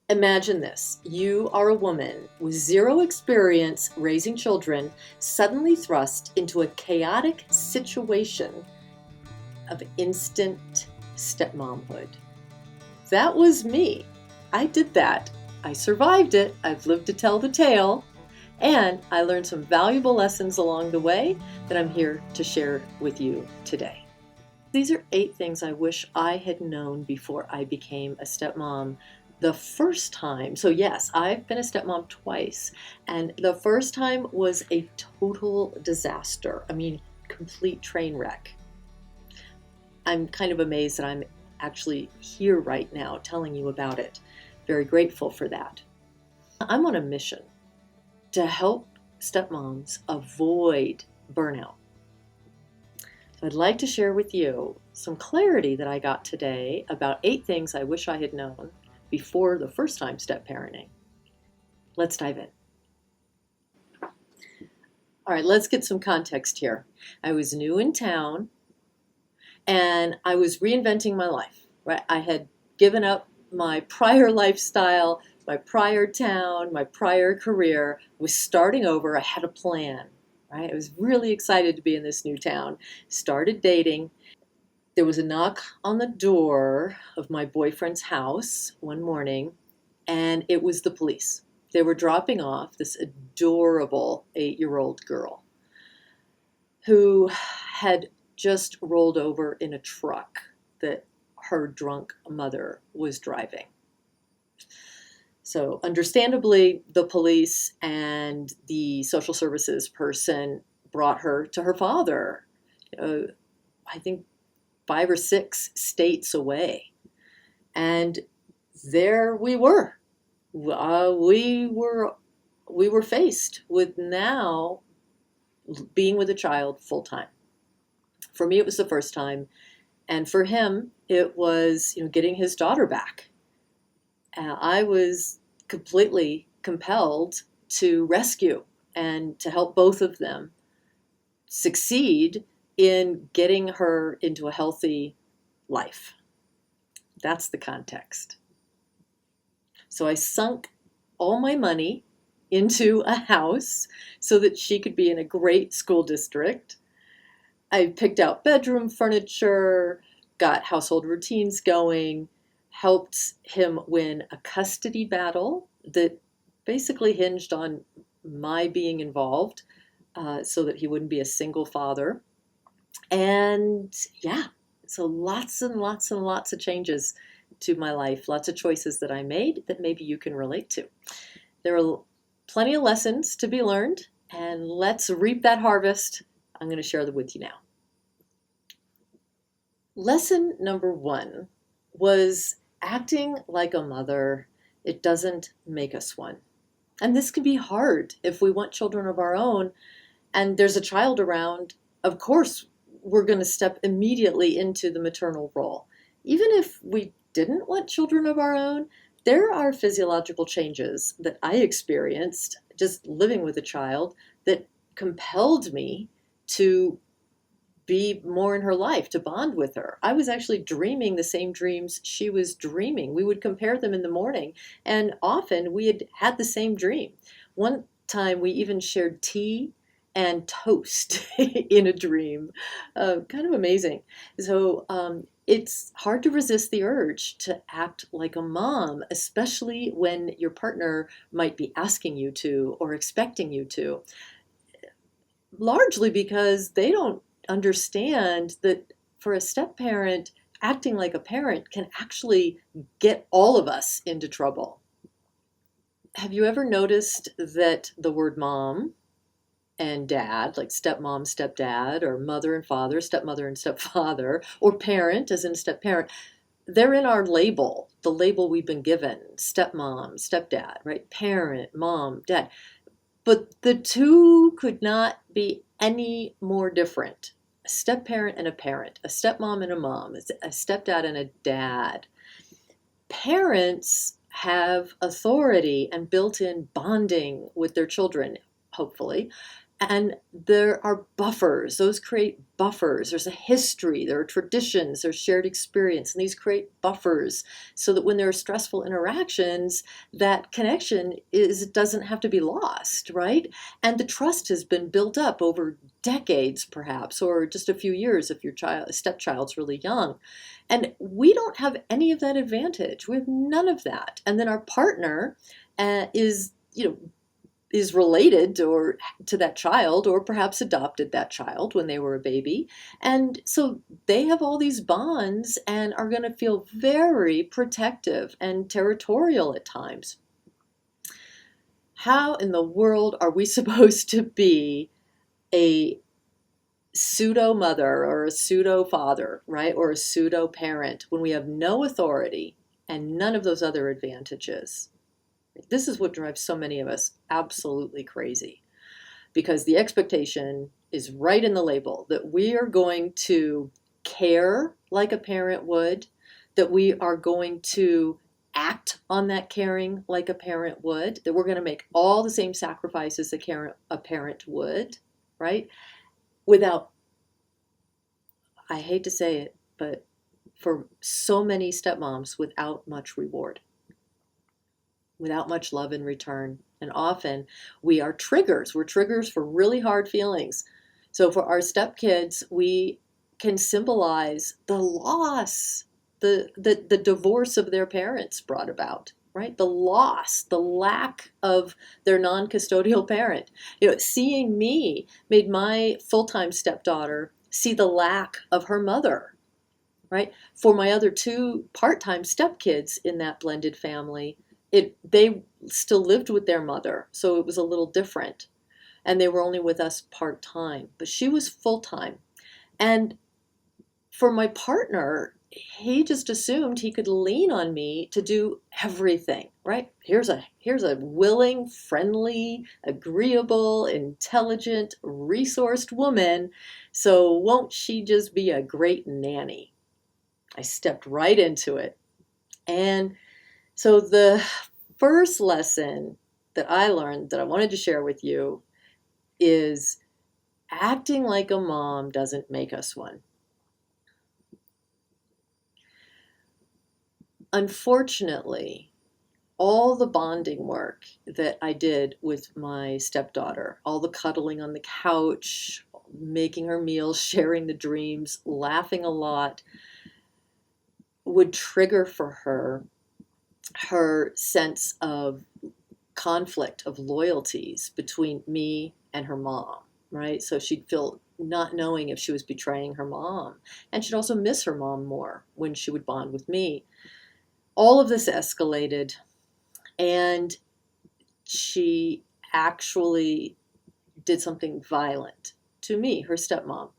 Imagine this. You are a woman with zero experience raising children, suddenly thrust into a chaotic situation of instant stepmomhood. That was me. I did that. I survived it. I've lived to tell the tale. And I learned some valuable lessons along the way that I'm here to share with you today. These are 8 things I wish I had known before I became a stepmom the first time. So yes, I've been a stepmom twice, and the first time was a total disaster. I mean, complete train wreck. I'm kind of amazed that I'm actually here right now telling you about it. Very grateful for that. I'm on a mission to help stepmoms avoid burnout. So I'd like to share with you some clarity that I got today about 8 things I wish I had known before the first time step parenting. Let's dive in. All right, let's get some context here. I was new in town and I was reinventing my life, right? I had given up my prior lifestyle, my prior town, my prior career, was starting over. I had a plan, right? I was really excited to be in this new town, started dating. There was a knock on the door of my boyfriend's house one morning, and it was the police. They were dropping off this adorable 8-year-old girl who had just rolled over in a truck that her drunk mother was driving. So understandably, the police and the social services person brought her to her father, I think 5 or 6 states away. And there we were. We were faced with now being with a child full time. For me, it was the first time, and for him, it was getting his daughter back. I was completely compelled to rescue and to help both of them succeed in getting her into a healthy life. That's the context. So I sunk all my money into a house so that she could be in a great school district. I picked out bedroom furniture, got household routines going, helped him win a custody battle that basically hinged on my being involved so that he wouldn't be a single father. And yeah, so lots and lots and lots of changes to my life, lots of choices that I made that maybe you can relate to. There are plenty of lessons to be learned, and let's reap that harvest. I'm going to share them with you now. Lesson number 1 was acting like a mother. It doesn't make us one. And this can be hard if we want children of our own and there's a child around. Of course, we're going to step immediately into the maternal role. Even if we didn't want children of our own, there are physiological changes that I experienced just living with a child that compelled me to be more in her life, to bond with her. I was actually dreaming the same dreams she was dreaming. We would compare them in the morning, and often we had the same dream. One time we even shared tea and toast in a dream. Kind of amazing. So it's hard to resist the urge to act like a mom, especially when your partner might be asking you to or expecting you to, largely because they don't understand that for a step parent, acting like a parent can actually get all of us into trouble. Have you ever noticed that the word mom and dad, like stepmom, stepdad, or mother and father, stepmother and stepfather, or parent as in step parent, they're in our label, the label we've been given, stepmom, stepdad, right? Parent, mom, dad. But the two could not be any more different. A step-parent and a parent, a stepmom and a mom, a stepdad and a dad. Parents have authority and built-in bonding with their children, hopefully, And there are buffers. Those create buffers. There's a history, there are traditions, there's shared experience, and these create buffers so that when there are stressful interactions, that connection doesn't have to be lost, right? And the trust has been built up over decades, perhaps, or just a few years if your stepchild's really young. And we don't have any of that advantage. We have none of that. And then our partner is related or to that child, or perhaps adopted that child when they were a baby. And so they have all these bonds and are going to feel very protective and territorial at times. How in the world are we supposed to be a pseudo mother or a pseudo father, right? Or a pseudo parent when we have no authority and none of those other advantages? This is what drives so many of us absolutely crazy, because the expectation is right in the label that we are going to care like a parent would, that we are going to act on that caring like a parent would, that we're going to make all the same sacrifices a parent would, right? Without, I hate to say it, but for so many stepmoms, without much reward, without much love in return. And often we are triggers. We're triggers for really hard feelings. So for our stepkids, we can symbolize the loss, the divorce of their parents brought about, right? The loss, the lack of their non-custodial parent. Seeing me made my full-time stepdaughter see the lack of her mother, right? For my other two part-time stepkids in that blended family, they still lived with their mother, so it was a little different. And they were only with us part-time, but she was full-time. And for my partner, he just assumed he could lean on me to do everything, right? Here's a willing, friendly, agreeable, intelligent, resourced woman, so won't she just be a great nanny? I stepped right into it. And so the first lesson that I learned that I wanted to share with you is acting like a mom doesn't make us one. Unfortunately, all the bonding work that I did with my stepdaughter, all the cuddling on the couch, making her meals, sharing the dreams, laughing a lot, would trigger for her sense of conflict of loyalties between me and her mom, right? So she'd feel not knowing if she was betraying her mom. And she'd also miss her mom more when she would bond with me. All of this escalated, and she actually did something violent to me, her stepmom.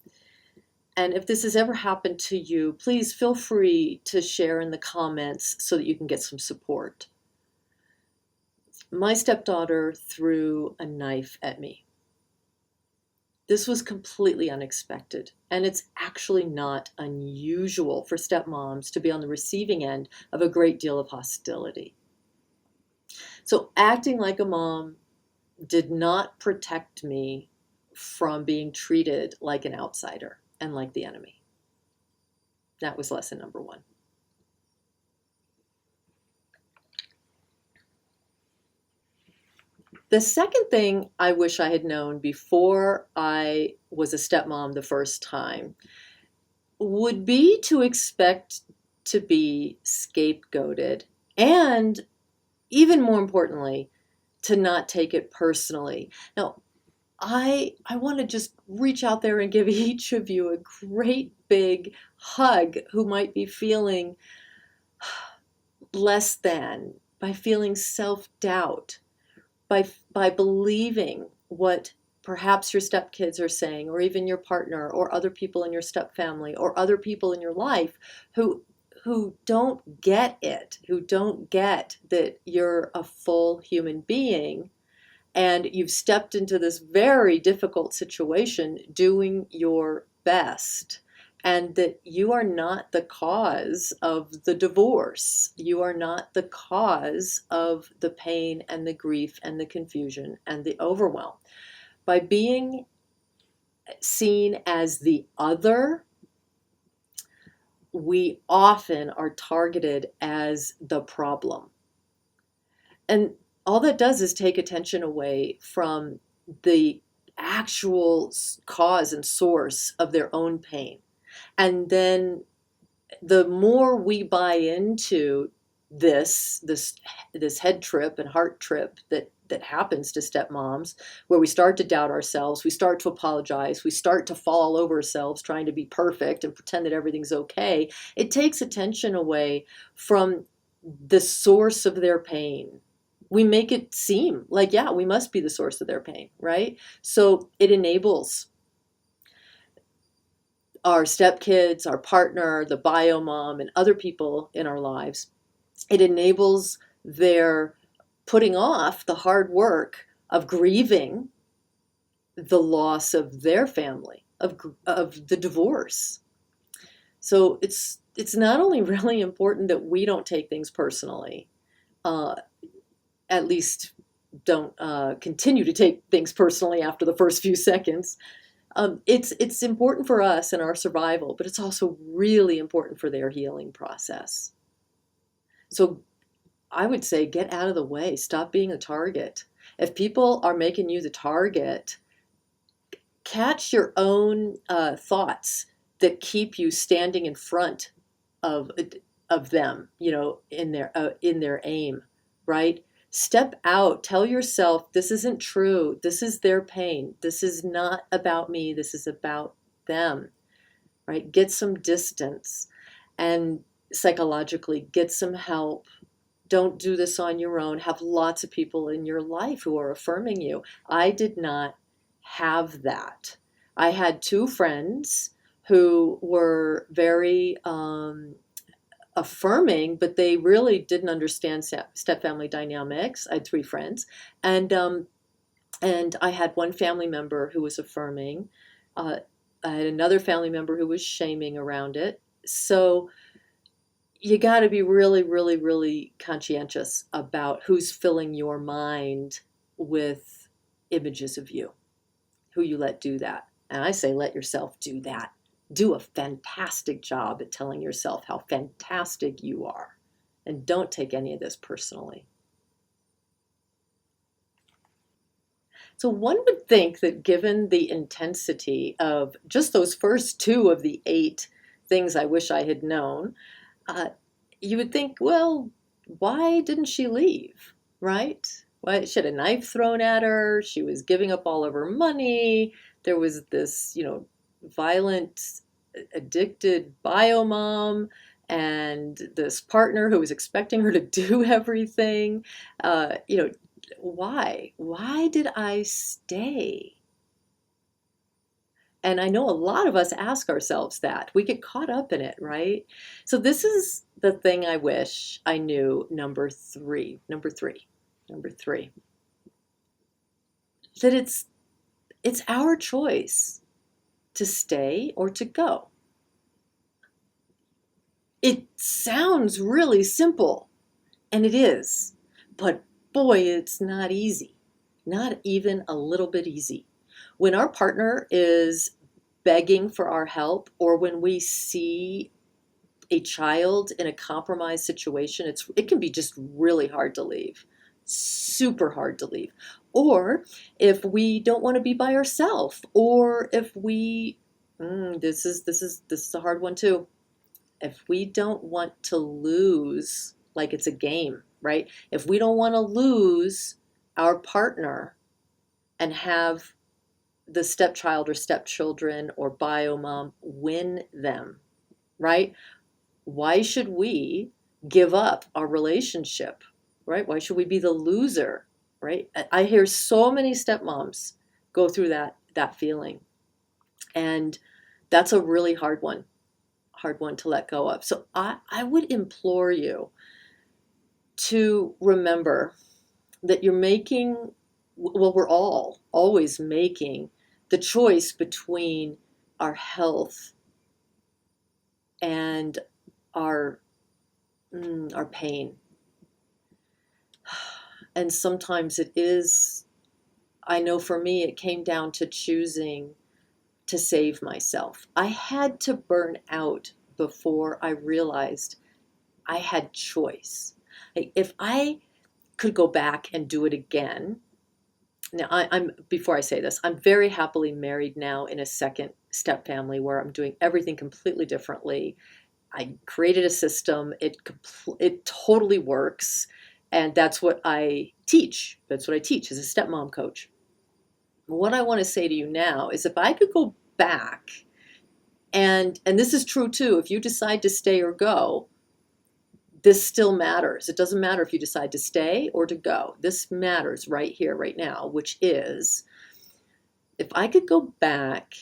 And if this has ever happened to you, please feel free to share in the comments so that you can get some support. My stepdaughter threw a knife at me. This was completely unexpected, and it's actually not unusual for stepmoms to be on the receiving end of a great deal of hostility. So acting like a mom did not protect me from being treated like an outsider and like the enemy. That was lesson number one. The second thing I wish I had known before I was a stepmom the first time would be to expect to be scapegoated, and even more importantly, to not take it personally. Now, I want to just reach out there and give each of you a great big hug who might be feeling less than, by feeling self-doubt, by believing what perhaps your stepkids are saying, or even your partner, or other people in your stepfamily, or other people in your life who don't get it, who don't get that you're a full human being and you've stepped into this very difficult situation doing your best, and that you are not the cause of the divorce. You are not the cause of the pain and the grief and the confusion and the overwhelm. By being seen as the other, we often are targeted as the problem. And all that does is take attention away from the actual cause and source of their own pain. And then the more we buy into this head trip and heart trip that happens to stepmoms, where we start to doubt ourselves, we start to apologize, we start to fall all over ourselves trying to be perfect and pretend that everything's okay, it takes attention away from the source of their pain. We make it seem like, yeah, we must be the source of their pain, right? So it enables our stepkids, our partner, the bio mom, and other people in our lives. It enables their putting off the hard work of grieving the loss of their family, of the divorce. So it's not only really important that we don't take things personally, at least don't continue to take things personally after the first few seconds. It's important for us and our survival, but it's also really important for their healing process. So I would say get out of the way. Stop being a target. If people are making you the target, catch your own thoughts that keep you standing in front of them, in their aim, right? Step out. Tell yourself, this isn't true. This is their pain. This is not about me. This is about them, right? Get some distance, and psychologically get some help. Don't do this on your own. Have lots of people in your life who are affirming you. I did not have that. I had two friends who were very affirming, but they really didn't understand step-family dynamics. I had three friends, and I had one family member who was affirming. I had another family member who was shaming around it. So you got to be really, really, really conscientious about who's filling your mind with images of you, who you let do that. And I say, let yourself do that. Do a fantastic job at telling yourself how fantastic you are. And don't take any of this personally. So one would think that given the intensity of just those first two of the 8 things I wish I had known, you would think, well, why didn't she leave, right? Why, she had a knife thrown at her. She was giving up all of her money. There was this, violent, addicted bio mom and this partner who was expecting her to do everything. Why? Why did I stay? And I know a lot of us ask ourselves that. We get caught up in it, right? So this is the thing I wish I knew. Number three. That it's our choice to stay or to go. It sounds really simple, and it is, but boy, it's not easy. Not even a little bit easy. When our partner is begging for our help, or when we see a child in a compromised situation, it can be just really hard to leave. Super hard to leave. Or if we don't want to be by ourselves, or if we this is a hard one too. If we don't want to lose, like it's a game, right? If we don't want to lose our partner and have the stepchild or stepchildren or bio mom win them, right? Why should we give up our relationship, right? Why should we be the loser, right? I hear so many stepmoms go through that feeling, and that's a really hard one to let go of. So I would implore you to remember that you're making, well, we're all always making the choice between our health and our pain. And sometimes it is I know for me, it came down to choosing to save myself. I had to burn out before I realized I had choice. Like, if I could go back and do it again, now I'm before I say this, I'm very happily married now in a second step family where I'm doing everything completely differently. I created a system. It totally works, and that's what I teach. That's what I teach as a stepmom coach. What I want to say to you now is, if I could go back, and this is true too, if you decide to stay or go, this still matters. It doesn't matter if you decide to stay or to go. This matters right here, right now, which is, if I could go back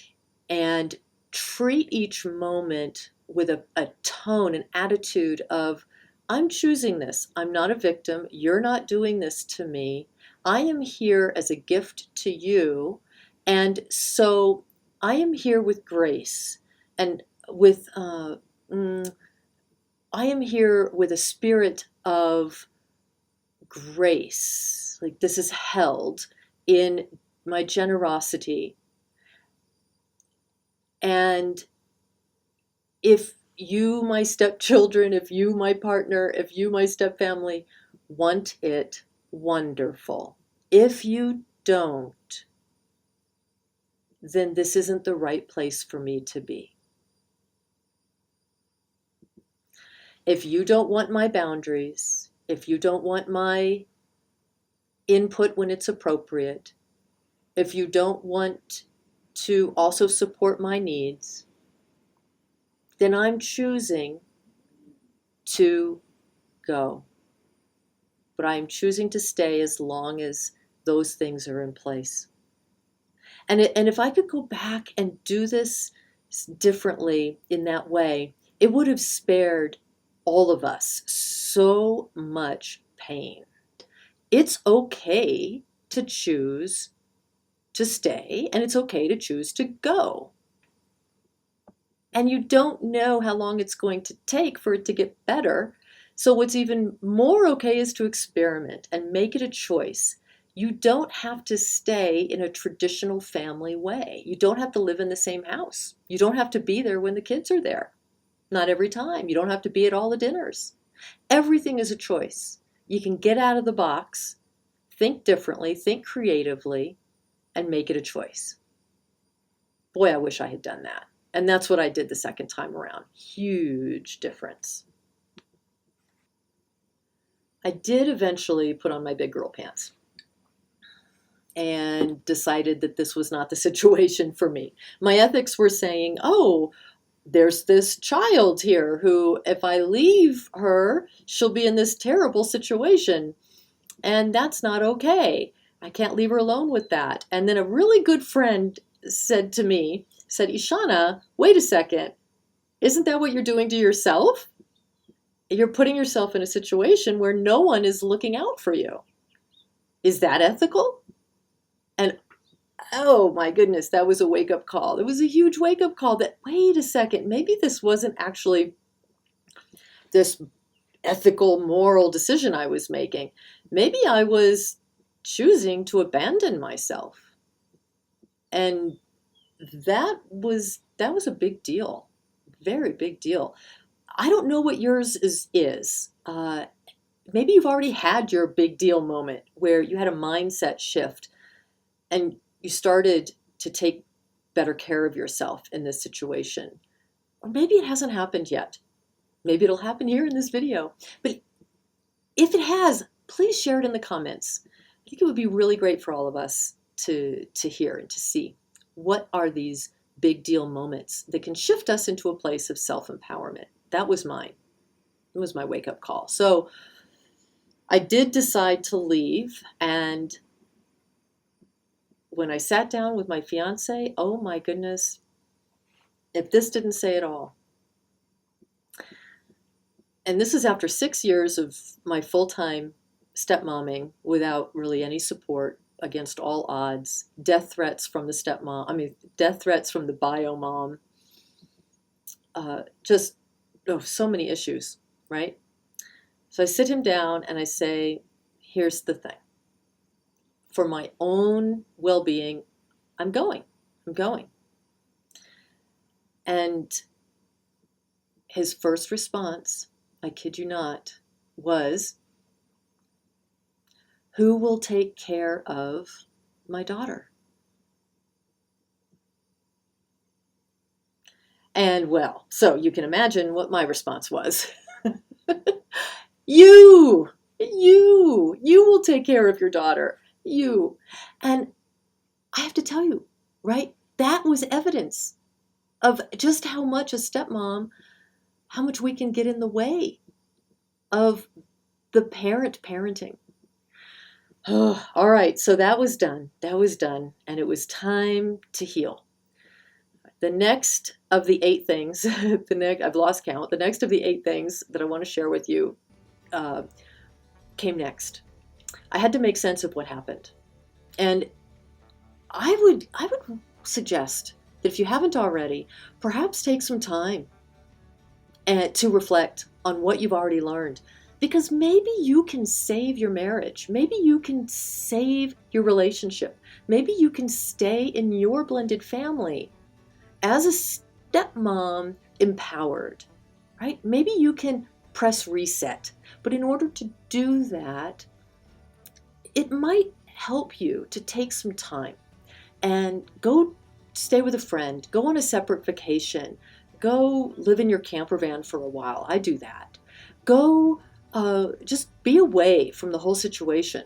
and treat each moment with a tone, an attitude of, I'm choosing this. I'm not a victim. You're not doing this to me. I am here as a gift to you. And so I am here with grace and with, I am here with a spirit of grace. Like, this is held in my generosity. And if you, my stepchildren, if you, my partner, if you, my stepfamily, want it, wonderful. If you don't, then this isn't the right place for me to be. If you don't want my boundaries, if you don't want my input when it's appropriate, if you don't want to also support my needs, then I'm choosing to go. But I'm choosing to stay as long as those things are in place. And if I could go back and do this differently in that way, it would have spared all of us so much pain. It's okay to choose to stay, and it's okay to choose to go. And you don't know how long it's going to take for it to get better. So what's even more okay is to experiment and make it a choice. You don't have to stay in a traditional family way. You don't have to live in the same house. You don't have to be there when the kids are there. Not every time. You don't have to be at all the dinners. Everything is a choice. You can get out of the box, think differently, think creatively, and make it a choice. Boy, I wish I had done that. And that's what I did the second time around. Huge difference. I did eventually put on my big girl pants and decided that this was not the situation for me. My ethics were saying, oh, there's this child here who, if I leave her, she'll be in this terrible situation. And that's not okay. I can't leave her alone with that. And then a really good friend said, Ishana, wait a second. Isn't that what you're doing to yourself? You're putting yourself in a situation where no one is looking out for you. Is that ethical? And oh my goodness, that was a wake-up call. It was a huge wake-up call that, wait a second, maybe this wasn't actually this ethical, moral decision I was making. Maybe I was choosing to abandon myself. And that was a big deal. Very big deal. I don't know what yours is. Maybe you've already had your big deal moment where you had a mindset shift and you started to take better care of yourself in this situation. Or maybe it hasn't happened yet. Maybe it'll happen here in this video. But if it has, please share it in the comments. I think it would be really great for all of us to hear and to see. What are these big deal moments that can shift us into a place of self-empowerment? That was mine. It was my wake-up call. So I did decide to leave, and when I sat down with my fiance, oh my goodness, if this didn't say it all. And this is after 6 years of my full-time stepmomming without really any support, against all odds, death threats from the death threats from the bio mom, so many issues, right? So I sit him down and I say, here's the thing. for my own well-being, I'm going. And his first response, I kid you not, was, who will take care of my daughter? And well, so you can imagine what my response was. You will take care of your daughter. You. And I have to tell you, right? That was evidence of just how much a stepmom, how much we can get in the way of the parenting. Oh, all right, so that was done. And it was time to heal. The next of the 8 things, I've lost count. The next of the 8 things that I want to share with you came next. I had to make sense of what happened. And I would suggest that if you haven't already, perhaps take some time to reflect on what you've already learned. Because maybe you can save your marriage. Maybe you can save your relationship. Maybe you can stay in your blended family as a stepmom empowered, right? Maybe you can press reset. But in order to do that, it might help you to take some time and go stay with a friend, go on a separate vacation, go live in your camper van for a while. I do that. Go just be away from the whole situation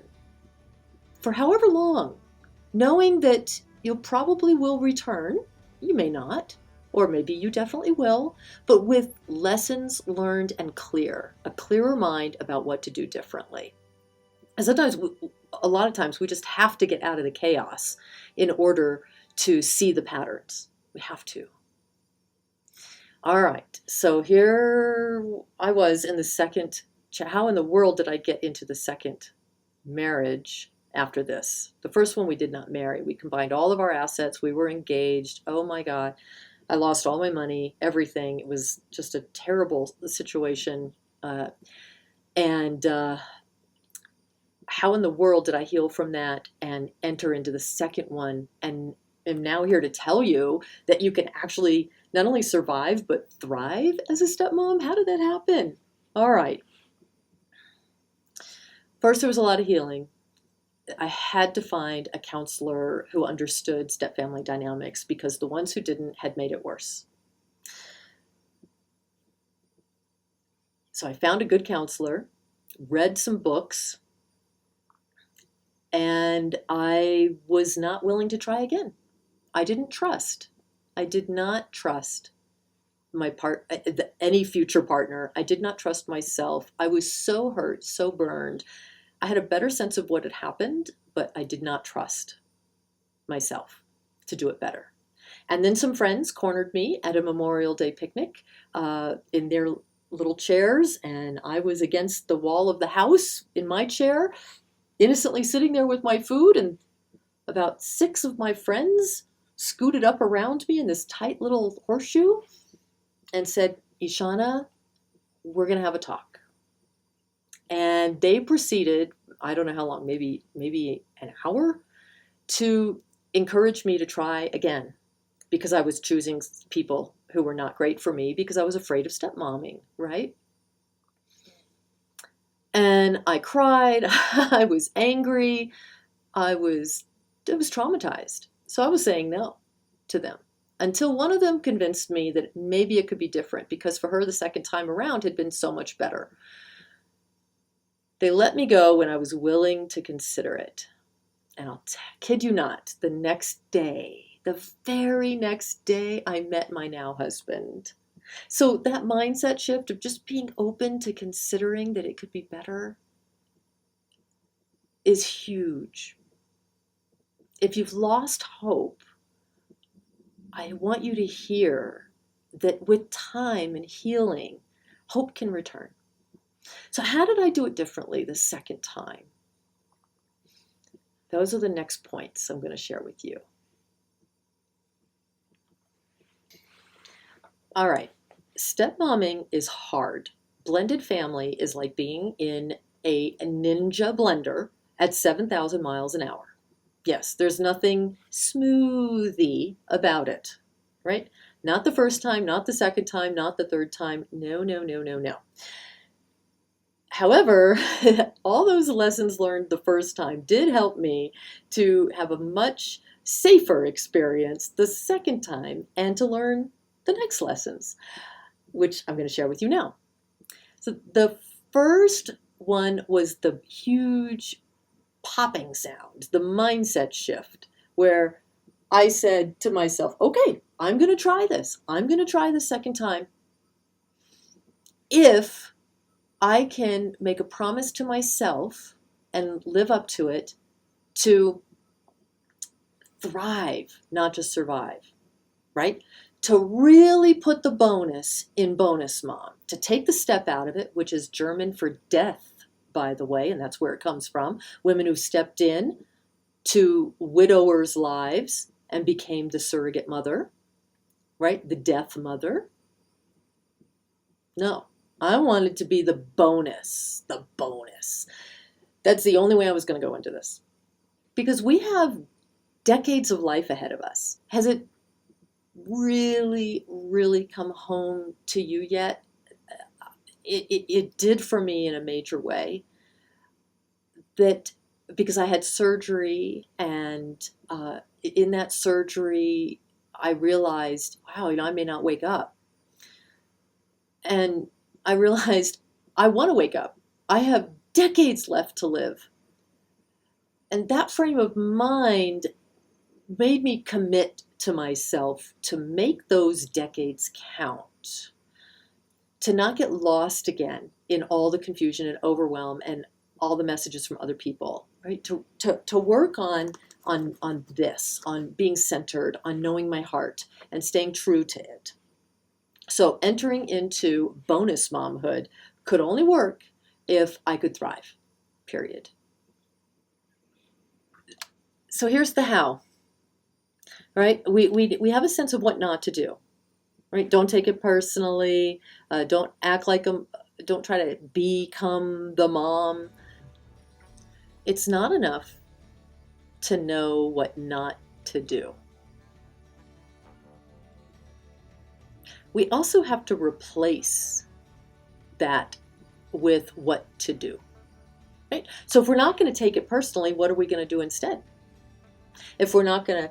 for however long, knowing that you probably will return. You may not, or maybe you definitely will, but with lessons learned and a clearer mind about what to do differently. And sometimes, a lot of times, we just have to get out of the chaos in order to see the patterns. We have to. All right, so here I was in the second. How in the world did I get into the second marriage after this? The first one we did not marry. We combined all of our assets. We were engaged. Oh my God. I lost all my money, everything. It was just a terrible situation. And how in the world did I heal from that and enter into the second one? And am now here to tell you that you can actually not only survive, but thrive as a stepmom. How did that happen? All right. First, there was a lot of healing. I had to find a counselor who understood stepfamily dynamics because the ones who didn't had made it worse. So I found a good counselor, read some books, and I was not willing to try again. I did not trust my any future partner. I did not trust myself. I was so hurt, so burned. I had a better sense of what had happened, but I did not trust myself to do it better. And then some friends cornered me at a Memorial Day picnic in their little chairs, and I was against the wall of the house in my chair, innocently sitting there with my food, and about 6 of my friends scooted up around me in this tight little horseshoe and said, "Ishana, we're going to have a talk." And they proceeded, I don't know how long, maybe an hour, to encourage me to try again, because I was choosing people who were not great for me because I was afraid of stepmomming, right? And I cried, I was angry, I was traumatized. So I was saying no to them until one of them convinced me that maybe it could be different, because for her the second time around had been so much better. They let me go when I was willing to consider it. And I'll kid you not, the very next day, I met my now husband. So that mindset shift of just being open to considering that it could be better is huge. If you've lost hope, I want you to hear that with time and healing, hope can return. So how did I do it differently the second time? Those are the next points I'm going to share with you. All right, stepmomming is hard. Blended family is like being in a ninja blender at 7,000 miles an hour. Yes, there's nothing smoothie about it, right? Not the first time, not the second time, not the third time. No, no, no, no, no. However, all those lessons learned the first time did help me to have a much safer experience the second time and to learn the next lessons, which I'm going to share with you now. So the first one was the huge popping sound, the mindset shift, where I said to myself, okay, I'm going to try this. I'm going to try the second time if I can make a promise to myself and live up to it to thrive, not just survive, right? To really put the bonus in bonus mom, to take the step out of it, which is German for death, by the way, and that's where it comes from. Women who stepped in to widowers' lives and became the surrogate mother, right? The death mother. No, I wanted to be the bonus, the bonus. That's the only way I was going to go into this. Because we have decades of life ahead of us. Has it really, really come home to you yet? It did for me in a major way. That because I had surgery, and in that surgery, I realized, wow, I may not wake up. And I realized I want to wake up. I have decades left to live. And that frame of mind made me commit to myself to make those decades count, to not get lost again in all the confusion and overwhelm and all the messages from other people, right? To work on this, on being centered, on knowing my heart and staying true to it. So entering into bonus momhood could only work if I could thrive, period. So here's the how, right? We have a sense of what not to do, right? Don't take it personally. Don't act like don't try to become the mom. It's not enough to know what not to do. We also have to replace that with what to do, right? So if we're not going to take it personally, what are we going to do instead? If we're not going to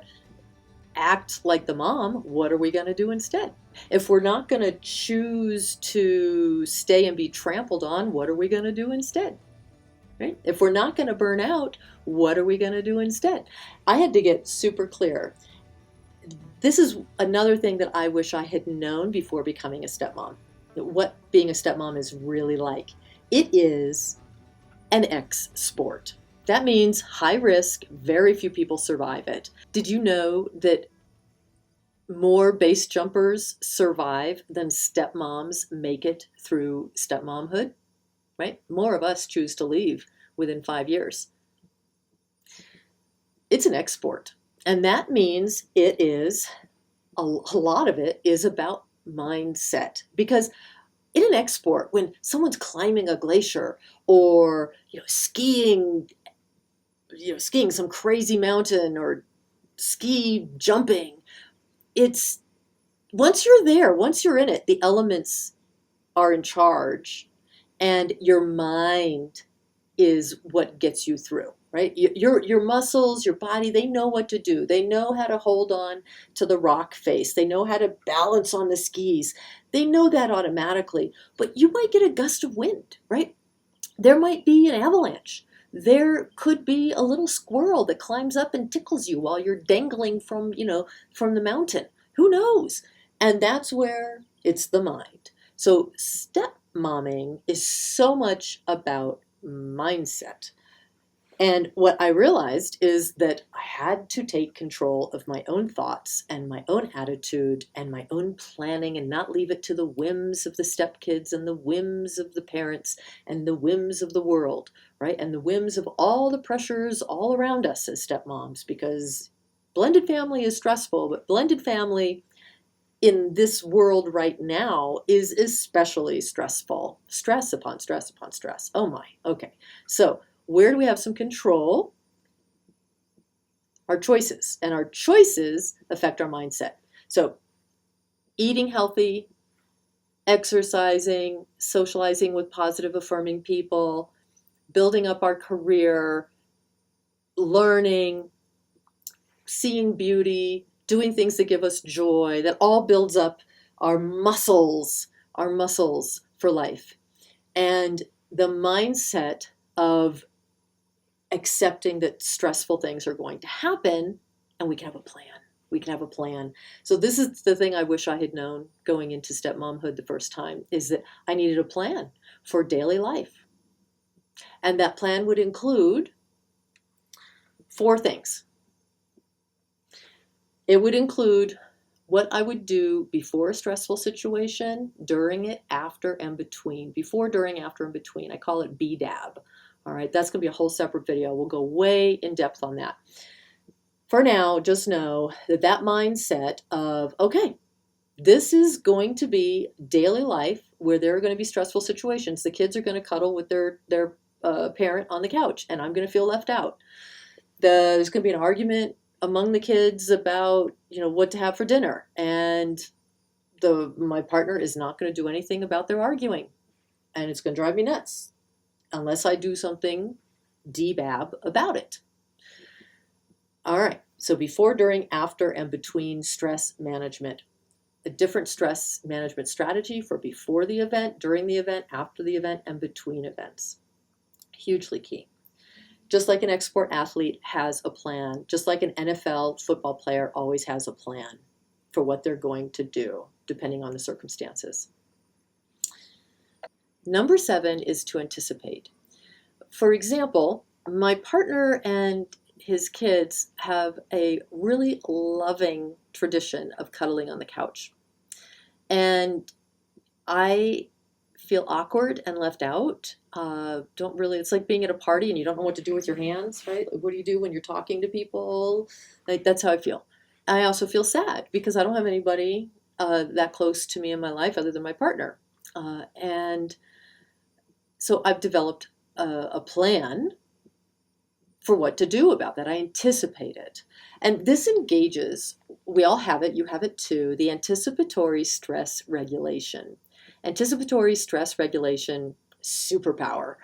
act like the mom, what are we going to do instead? If we're not going to choose to stay and be trampled on, what are we going to do instead? Right? If we're not going to burn out, what are we going to do instead? I had to get super clear. This is another thing that I wish I had known before becoming a stepmom. What being a stepmom is really like. It is an X sport. That means high risk, very few people survive it. Did you know that more base jumpers survive than stepmoms make it through stepmomhood? Right? More of us choose to leave within 5 years. It's an export. And that means it is, a lot of it is about mindset. Because in an export, when someone's climbing a glacier or skiing some crazy mountain or ski jumping, it's once you're there, once you're in it, the elements are in charge, and your mind is what gets you through, right? Your muscles, your body, they know what to do. They know how to hold on to the rock face. They know how to balance on the skis. They know that automatically. But you might get a gust of wind, right? There might be an avalanche. There could be a little squirrel that climbs up and tickles you while you're dangling from the mountain. Who knows? And that's where it's the mind. So stepmomming is so much about mindset. And what I realized is that I had to take control of my own thoughts and my own attitude and my own planning and not leave it to the whims of the stepkids and the whims of the parents and the whims of the world, right? And the whims of all the pressures all around us as stepmoms, because blended family is stressful, but blended family in this world right now is especially stressful. Stress upon stress upon stress. Oh my, okay. So where do we have some control? our choices, and our choices affect our mindset. So eating healthy, exercising, socializing with positive, affirming people, building up our career, learning, seeing beauty, doing things that give us joy, that all builds up our muscles for life. And the mindset of accepting that stressful things are going to happen, and we can have a plan. We can have a plan. So this is the thing I wish I had known going into stepmomhood the first time, is that I needed a plan for daily life. And that plan would include 4 things. It would include what I would do before a stressful situation, during it, after, and between. Before, during, after, and between. I call it BDAB. All right, that's going to be a whole separate video. We'll go way in depth on that. For now, just know that that mindset of, okay, this is going to be daily life where there are going to be stressful situations. The kids are going to cuddle with their parent on the couch, and I'm going to feel left out. There's going to be an argument among the kids about, what to have for dinner, and my partner is not going to do anything about their arguing, and it's going to drive me nuts unless I do something DBAB about it. All right, so before, during, after, and between stress management. A different stress management strategy for before the event, during the event, after the event, and between events. Hugely key. Just like an export athlete has a plan, just like an NFL football player always has a plan for what they're going to do, depending on the circumstances. Number 7 is to anticipate. For example, my partner and his kids have a really loving tradition of cuddling on the couch. And I feel awkward and left out. It's like being at a party and you don't know what to do with your hands, right? What do you do when you're talking to people? Like, that's how I feel. I also feel sad because I don't have anybody that close to me in my life other than my partner. And so I've developed a plan for what to do about that. I anticipate it. And this engages, we all have it, you have it too, the anticipatory stress regulation. Anticipatory stress regulation, superpower.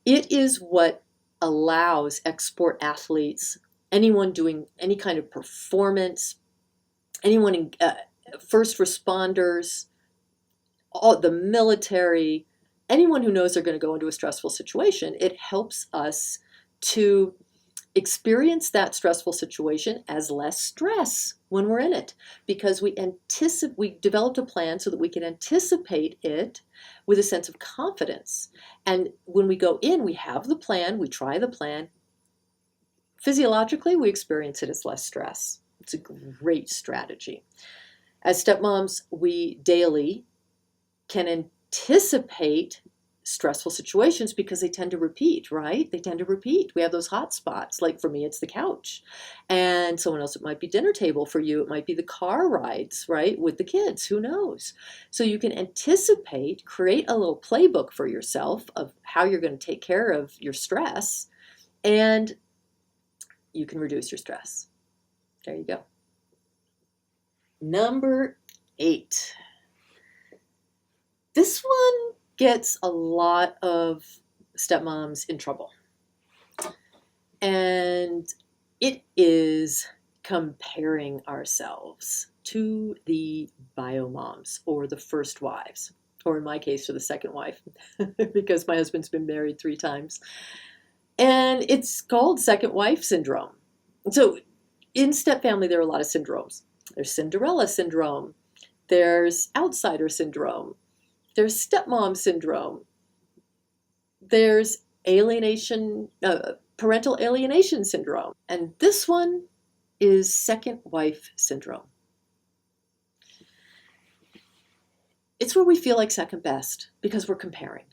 It is what allows export athletes, anyone doing any kind of performance, anyone in first responders, all the military, anyone who knows they're going to go into a stressful situation. It helps us to experience that stressful situation as less stress when we're in it, because we developed a plan so that we can anticipate it with a sense of confidence. And when we go in, we have the plan, we try the plan. Physiologically, we experience it as less stress. It's a great strategy. As stepmoms, we daily can anticipate stressful situations because they tend to repeat, right? They tend to repeat. We have those hot spots. Like for me, it's the couch. And someone else, it might be dinner table. For you, it might be the car rides, right? With the kids, who knows? So you can anticipate, create a little playbook for yourself of how you're going to take care of your stress, and you can reduce your stress. There you go. Number 8. This one gets a lot of stepmoms in trouble. And it is comparing ourselves to the bio moms or the first wives, or in my case, to the second wife, because my husband's been married 3 times. And it's called second wife syndrome. So in stepfamily, there are a lot of syndromes. There's Cinderella syndrome. There's outsider syndrome. There's stepmom syndrome. There's parental alienation syndrome. And this one is second wife syndrome. It's where we feel like second best because we're comparing.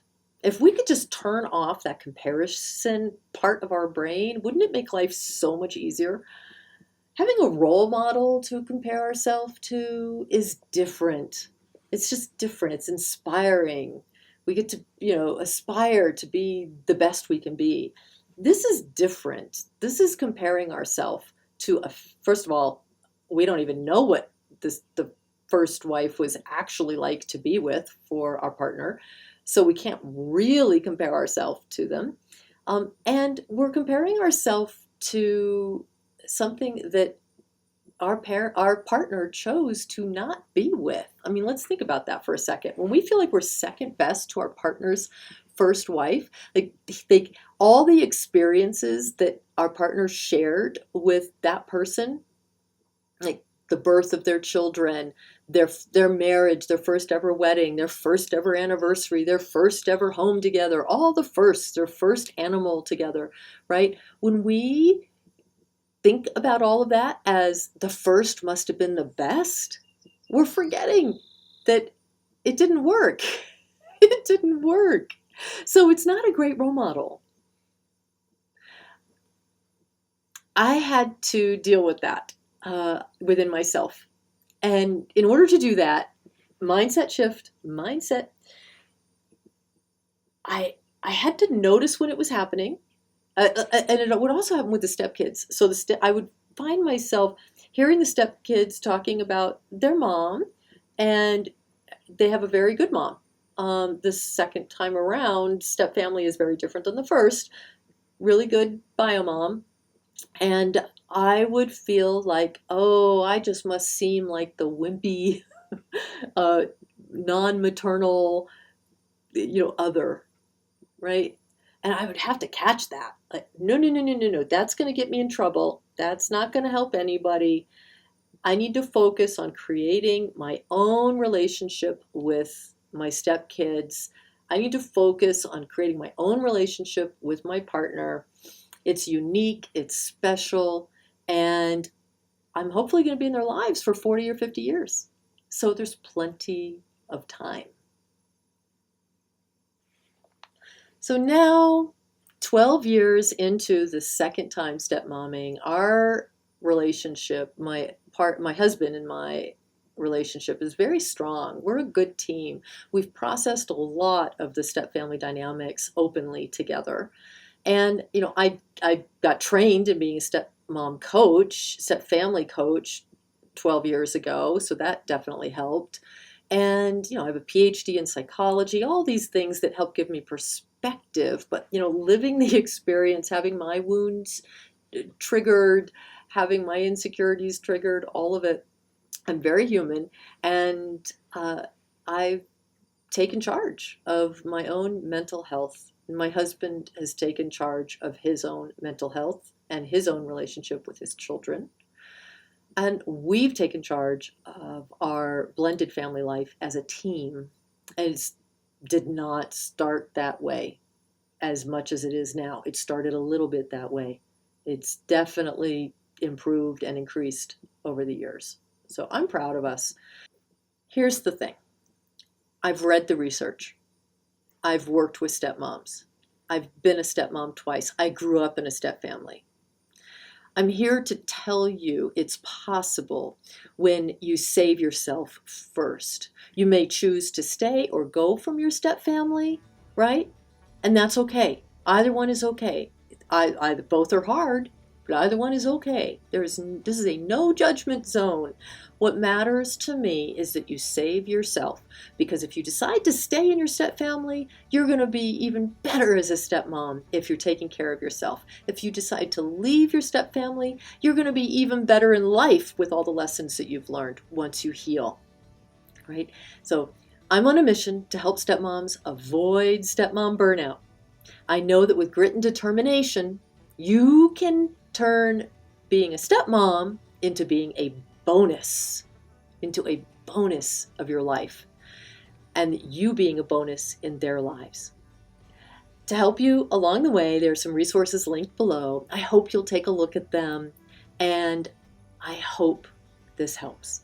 If we could just turn off that comparison part of our brain, wouldn't it make life so much easier? Having a role model to compare ourselves to is different. It's just different. It's inspiring. We get to, aspire to be the best we can be. This is different. This is comparing ourselves to first of all, we don't even know what the first wife was actually like to be with for our partner, so we can't really compare ourselves to them, and we're comparing ourselves to something that our partner chose to not be with. I mean, let's think about that for a second. When we feel like we're second best to our partner's first wife, like all the experiences that our partner shared with that person, like the birth of their children, their marriage, their first ever wedding, their first ever anniversary, their first ever home together, all the firsts, their first animal together, right? When we think about all of that as the first must have been the best, we're forgetting that it didn't work. It didn't work. So it's not a great role model. I had to deal with that within myself. And in order to do that, mindset shift, I had to notice when it was happening. And it would also happen with the stepkids. So I would find myself hearing the stepkids talking about their mom, and they have a very good mom. The second time around, stepfamily is very different than the first. Really good bio mom. And I would feel like, oh, I just must seem like the wimpy, non-maternal, other, right? And I would have to catch that. Like, no, no, no, no, no, no. That's going to get me in trouble. That's not going to help anybody. I need to focus on creating my own relationship with my stepkids. I need to focus on creating my own relationship with my partner. It's unique, it's special, and I'm hopefully going to be in their lives for 40 or 50 years. So there's plenty of time. So now, 12 years into the second time stepmomming, our relationship, my husband and my relationship is very strong. We're a good team. We've processed a lot of the stepfamily dynamics openly together. And, I got trained in being a stepmom coach, stepfamily coach 12 years ago. So that definitely helped. And, I have a PhD in psychology, all these things that help give me perspective. But, living the experience, having my wounds triggered, having my insecurities triggered, all of it, I'm very human. And I've taken charge of my own mental health. My husband has taken charge of his own mental health and his own relationship with his children. And we've taken charge of our blended family life as a team. And it did not start that way as much as it is now. It started a little bit that way. It's definitely improved and increased over the years. So I'm proud of us. Here's the thing. I've read the research. I've worked with stepmoms. I've been a stepmom twice. I grew up in a stepfamily. I'm here to tell you it's possible when you save yourself first. You may choose to stay or go from your stepfamily, right? And that's okay. Either one is okay. Both are hard, but either one is okay. This is a no judgment zone. What matters to me is that you save yourself, because if you decide to stay in your stepfamily, you're going to be even better as a stepmom if you're taking care of yourself. If you decide to leave your stepfamily, you're going to be even better in life with all the lessons that you've learned once you heal, right? So I'm on a mission to help stepmoms avoid stepmom burnout. I know that with grit and determination, you can turn being a stepmom into being a bonus of your life, and you being a bonus in their lives. To help you along the way, there are some resources linked below. I hope you'll take a look at them, and I hope this helps.